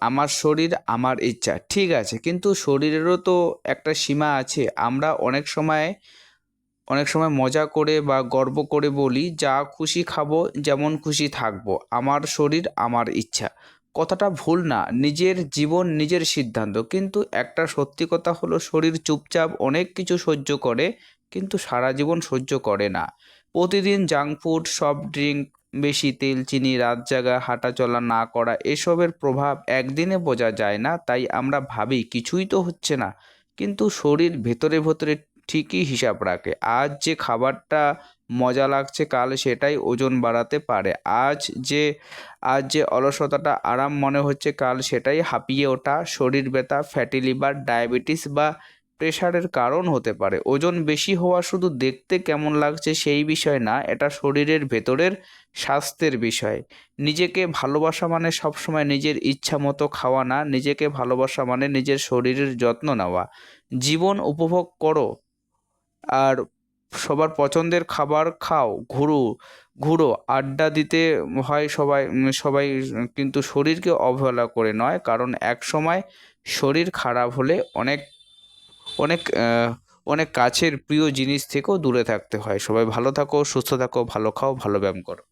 আমার শরীর আমার ইচ্ছা, ঠিক আছে, কিন্তু শরীরেরও তো একটা সীমা আছে। আমরা অনেক সময় মজা করে বা গর্ব করে বলি, যা খুশি খাবো, যেমন খুশি থাকবো, আমার শরীর আমার ইচ্ছা। কথাটা ভুল না, নিজের জীবন নিজের সিদ্ধান্ত, কিন্তু একটা সত্যি কথা হলো শরীর চুপচাপ অনেক কিছু সহ্য করে, কিন্তু সারা জীবন সহ্য করে না। প্রতিদিন জাঙ্ক ফুড, সফট ড্রিঙ্ক, বেশি তেল চিনি, রাত জাগা, হাঁটা চলা না করা, এসবের প্রভাব একদিনে বোঝা যায় না। তাই আমরা ভাবি কিছুই তো হচ্ছে না, কিন্তু শরীর ভেতরে ভেতরে ঠিকই হিসাব রাখে। আজ যে খাবারটা মজা লাগছে, কাল সেটাই ওজন বাড়াতে পারে। আজ যে অলসতাটা আরাম মনে হচ্ছে, কাল সেটাই হাঁপিয়ে ওঠা, শরীর ব্যথা, ফ্যাটি লিভার, ডায়াবেটিস বা প্রেশারের কারণ হতে পারে। ওজন বেশি হওয়া শুধু দেখতে কেমন লাগছে সেই বিষয় না, এটা শরীরের ভেতরের স্বাস্থ্যের বিষয়। নিজেকে ভালোবাসা মানে সবসময় নিজের ইচ্ছা মতো খাওয়া না, নিজেকে ভালোবাসা মানে নিজের শরীরের যত্ন নেওয়া। জীবন উপভোগ করো, আর সবার পছন্দের খাবার খাও, ঘুরো ঘুরো, আড্ডা দিতে হয় সবাই, কিন্তু শরীরকে অবহেলা করে নয়। কারণ এক সময় শরীর খারাপ হলে অনেক অনেক অনেক কাছের প্রিয় জিনিস থেকেও দূরে থাকতে হয়। সবাই ভালো থাকো, সুস্থ থাকো, ভালো খাও, ভালো ব্যায়াম করো।